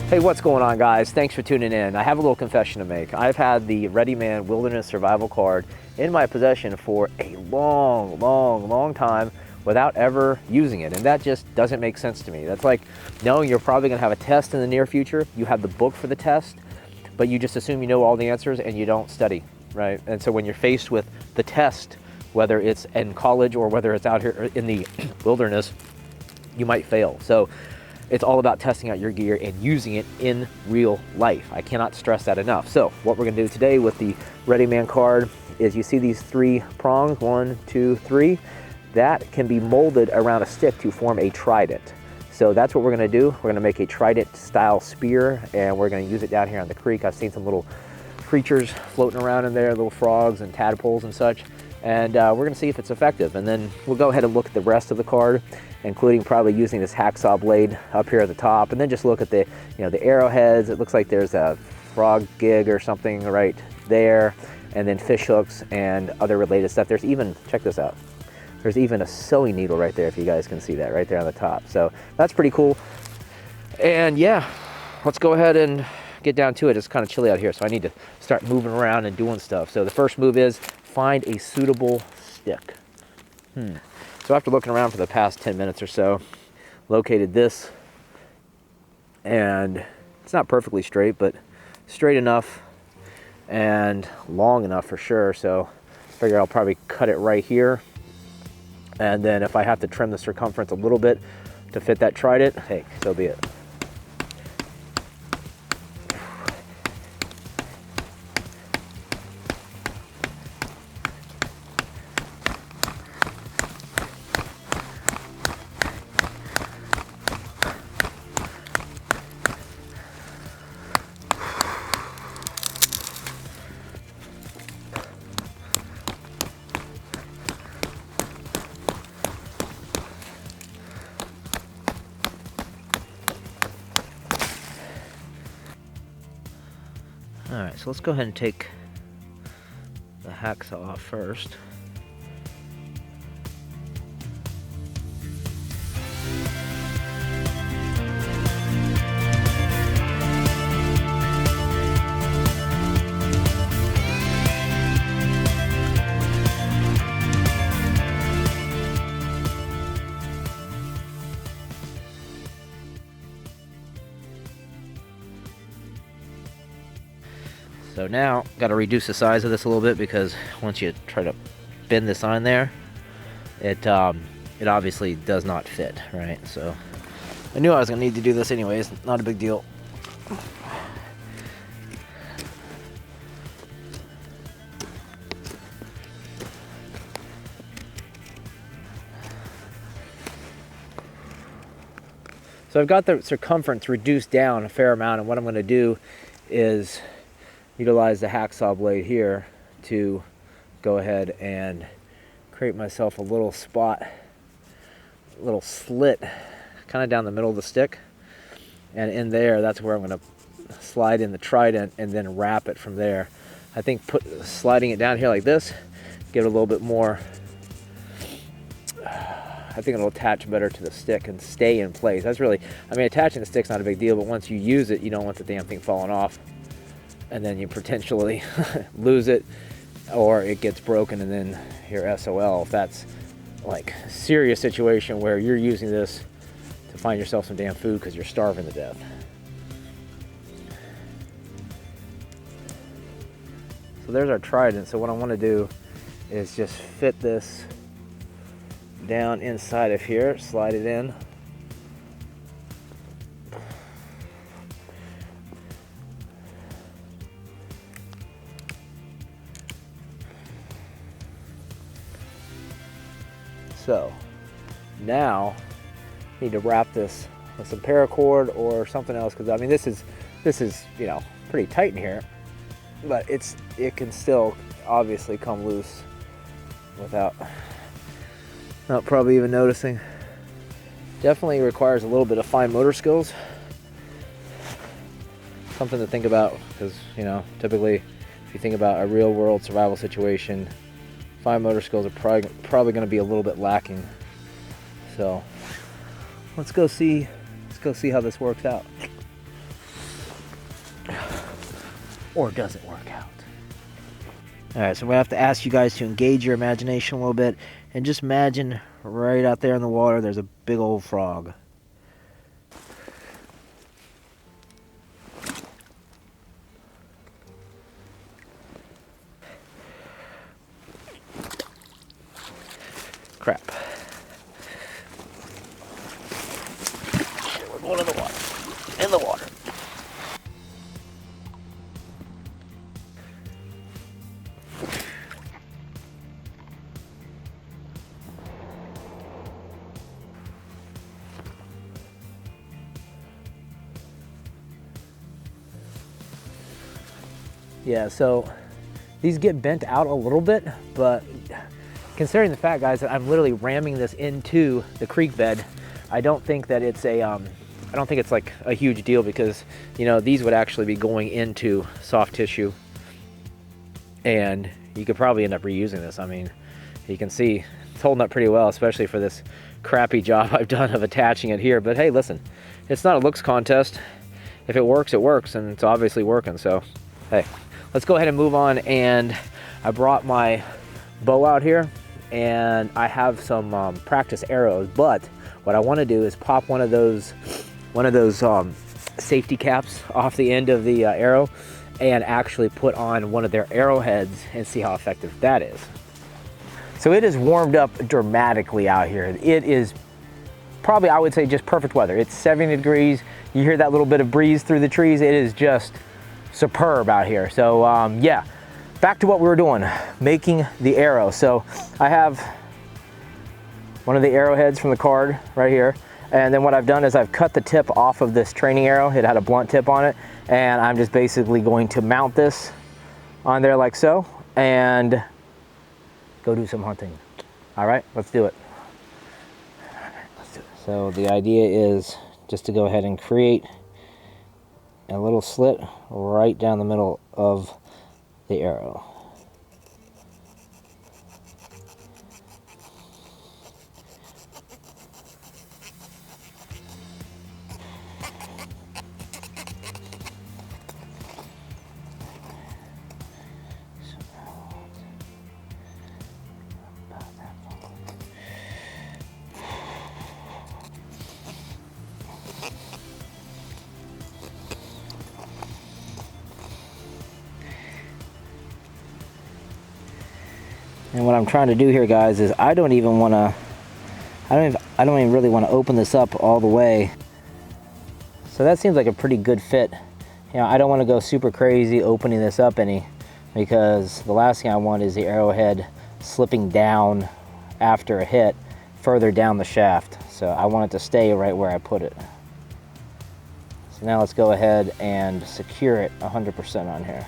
Hey, what's going on, guys? Thanks for tuning in. I have a little confession to make. I've had the Readyman Wilderness Survival Card in my possession for a long time without ever using it, and that just doesn't make sense to me. That's like knowing you're probably gonna have a test in the near future. You have the book for the test, but you just assume you know all the answers and you don't study, right? And so when you're faced with the test, whether it's in college or whether it's out here in the wilderness, you might fail. So it's all about testing out your gear and using it in real life. I cannot stress that enough. So what we're gonna do today with the Readyman card is, you see these three prongs, 1, 2, 3, that can be molded around a stick to form a trident. So that's what we're gonna do. We're gonna make a trident style spear, and we're gonna use it down here on the creek. I've seen some little creatures floating around in there, little frogs and tadpoles and such. And we're gonna see if it's effective. And then we'll go ahead and look at the rest of the card, including probably using this hacksaw blade up here at the top, and then just look at the, the arrowheads. It looks like there's a frog gig or something right there, and then fish hooks and other related stuff. There's even, check this out, there's even a sewing needle right there, if you guys can see that right there on the top. So that's pretty cool. And yeah, let's go ahead and get down to it. It's kind of chilly out here, so I need to start moving around and doing stuff. So the first move is find a suitable stick. So after looking around for the past 10 minutes or so, located this, and it's not perfectly straight, but straight enough and long enough for sure. So I figure I'll probably cut it right here. And then if I have to trim the circumference a little bit to fit that trident, hey, so be it. All right, so let's go ahead and take the hacksaw off first. So now, got to reduce the size of this a little bit, because once you try to bend this on there, it obviously does not fit, right? So I knew I was going to need to do this anyways, not a big deal. So I've got the circumference reduced down a fair amount, and what I'm going to do is utilize the hacksaw blade here to go ahead and create myself a little spot, a little slit kind of down the middle of the stick, and in there, that's where I'm going to slide in the trident and then wrap it from there. I think sliding it down here like this, give it a little bit more, I think it'll attach better to the stick and stay in place. That's really, I mean, attaching the stick's not a big deal, but once you use it, you don't want the damn thing falling off, and then you potentially lose it, or it gets broken and then you're SOL. If that's like a serious situation where you're using this to find yourself some damn food because you're starving to death. So there's our trident. So what I want to do is just fit this down inside of here, slide it in. So now I need to wrap this with some paracord or something else, because I mean this is pretty tight in here, but it can still obviously come loose without not probably even noticing. Definitely requires a little bit of fine motor skills. Something to think about, because typically if you think about a real world survival situation, fine motor skills are probably going to be a little bit lacking. So let's go see how this works out. or does it work out? All right, so I'm gonna have to ask you guys to engage your imagination a little bit and just imagine right out there in the water, there's a big old frog. Crap. We're going in the water. In the water. Yeah, so these get bent out a little bit, but considering the fact, guys, that I'm literally ramming this into the creek bed, I don't think that it's a, I don't think it's like a huge deal, because, you know, these would actually be going into soft tissue, and you could probably end up reusing this. I mean, you can see it's holding up pretty well, especially for this crappy job I've done of attaching it here. But hey, listen, it's not a looks contest. If it works, it works, and it's obviously working. So, hey, let's go ahead and move on. And I brought my bow out here, and I have some practice arrows, but what I want to do is pop one of those safety caps off the end of the arrow and actually put on one of their arrowheads and see how effective that is. So it is warmed up dramatically out here. It is probably, I would say, just perfect weather. It's 70 degrees. You hear that little bit of breeze through the trees. It is just superb out here. So yeah, back to what we were doing, making the arrow. So I have one of the arrowheads from the card right here. And then what I've done is I've cut the tip off of this training arrow. It had a blunt tip on it. And I'm just basically going to mount this on there like so and go do some hunting. All right, let's do it. So the idea is just to go ahead and create a little slit right down the middle of the arrow. And what I'm trying to do here, guys, is I don't even really want to open this up all the way. So that seems like a pretty good fit. You know, I don't want to go super crazy opening this up any, because the last thing I want is the arrowhead slipping down after a hit further down the shaft. So I want it to stay right where I put it. So now let's go ahead and secure it 100% on here.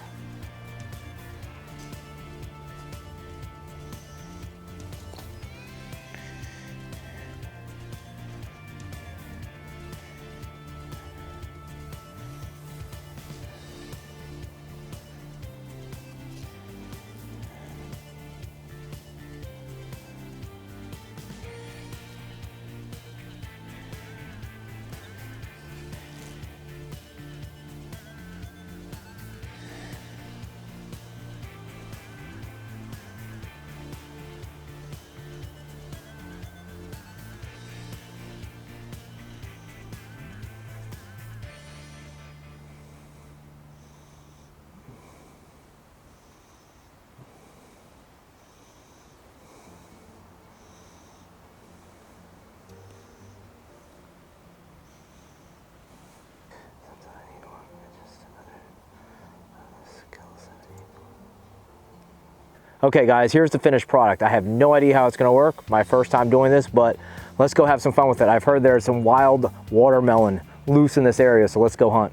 Okay guys, here's the finished product. I have no idea how it's gonna work. My first time doing this, but let's go have some fun with it. I've heard there's some wild watermelon loose in this area, so let's go hunt.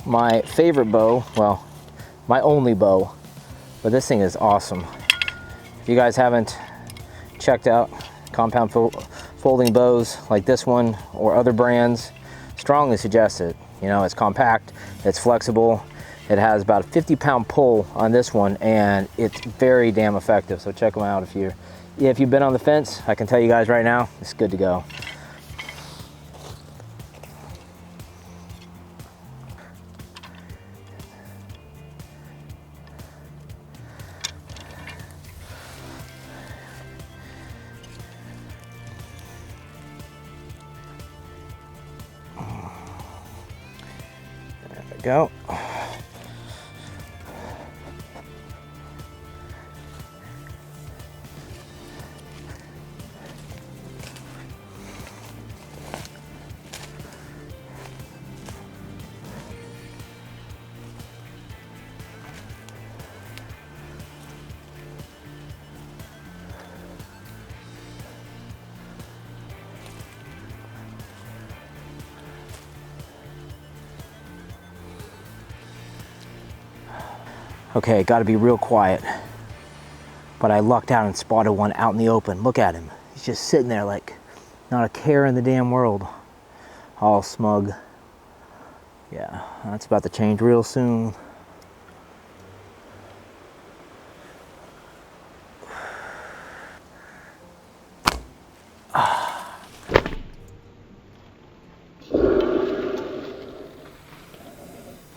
My favorite bow, well, my only bow, but this thing is awesome. If you guys haven't checked out compound folding bows like this one or other brands, strongly suggest it. You know, it's compact, it's flexible, it has about a 50-pound pull on this one, and it's very damn effective. So check them out if you've been on the fence. I can tell you guys right now, it's good to go. go. Okay, got to be real quiet. But I lucked out and spotted one out in the open. Look at him. He's just sitting there like not a care in the damn world. All smug. Yeah, that's about to change real soon.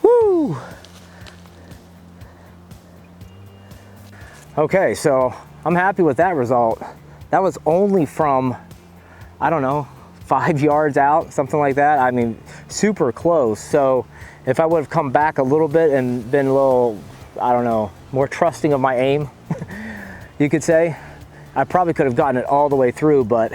Woo! Okay, so I'm happy with that result. That was only from, I don't know, 5 yards out, something like that. I mean, super close. So if I would have come back a little bit and been a little, I don't know, more trusting of my aim, you could say, I probably could have gotten it all the way through. But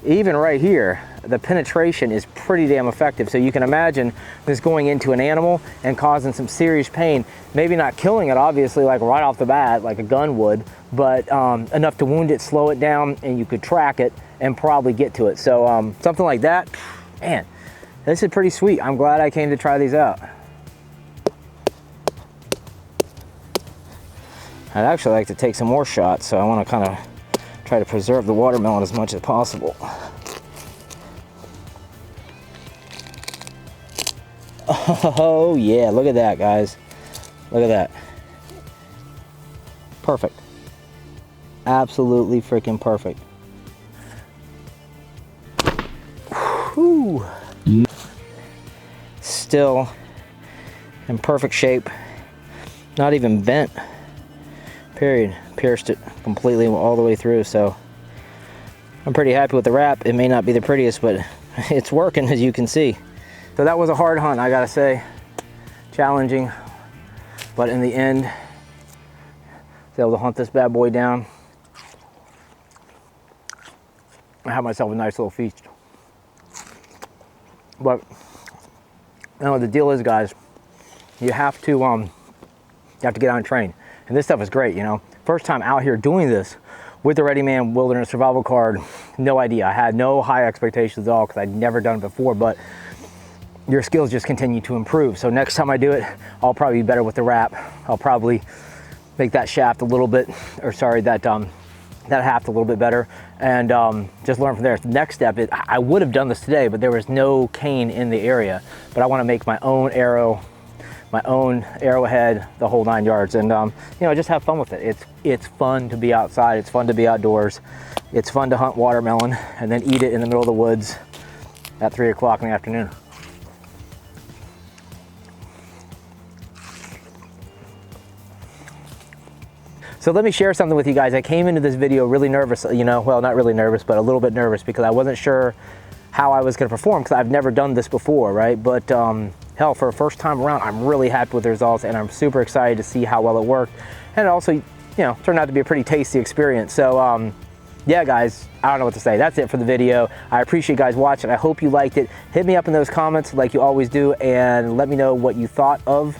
even right here, the penetration is pretty damn effective. So you can imagine this going into an animal and causing some serious pain. Maybe not killing it, obviously, like right off the bat, like a gun would, but enough to wound it, slow it down, and you could track it and probably get to it. So something like that, man, this is pretty sweet. I'm glad I came to try these out. I'd actually like to take some more shots, so I want to kind of try to preserve the watermelon as much as possible. Oh yeah, look at that, guys. Look at that. Perfect. Absolutely freaking perfect. Whew. Still in perfect shape. Not even bent. Period. Pierced it completely all the way through, so I'm pretty happy with the wrap. It may not be the prettiest, but it's working, as you can see. So that was a hard hunt, I gotta say. Challenging, but in the end, I was able to hunt this bad boy down. I had myself a nice little feast. But you know, the deal is, guys, you have to get on and train. And this stuff is great, you know. First time out here doing this with the Readyman Wilderness Survival Card, no idea. I had no high expectations at all because I'd never done it before, but your skills just continue to improve. So next time I do it, I'll probably be better with the wrap. I'll probably make that shaft a little bit, or sorry, that haft a little bit better, and just learn from there. The next step is, I would have done this today, but there was no cane in the area. But I want to make my own arrow, my own arrowhead, the whole 9 yards, and you know, just have fun with it. It's fun to be outside. It's fun to be outdoors. It's fun to hunt watermelon and then eat it in the middle of the woods at 3 o'clock in the afternoon. So let me share something with you guys. I came into this video really nervous, you know, well, not really nervous, but a little bit nervous because I wasn't sure how I was going to perform because I've never done this before, right? But hell, for a first time around, I'm really happy with the results, and I'm super excited to see how well it worked. And it also, you know, turned out to be a pretty tasty experience. So yeah, guys, I don't know what to say. That's it for the video. I appreciate you guys watching. I hope you liked it. Hit me up in those comments like you always do, and let me know what you thought of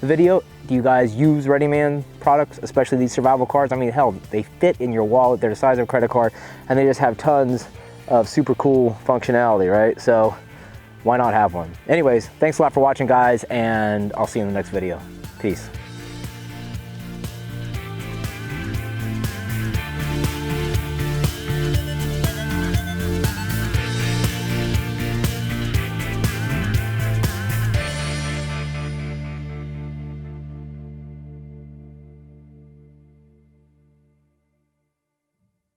the video. Do you guys use Readyman products, especially these survival cards? I mean, hell, they fit in your wallet. They're the size of a credit card, and they just have tons of super cool functionality, right? So why not have one? Anyways, thanks a lot for watching, guys, and I'll see you in the next video. Peace.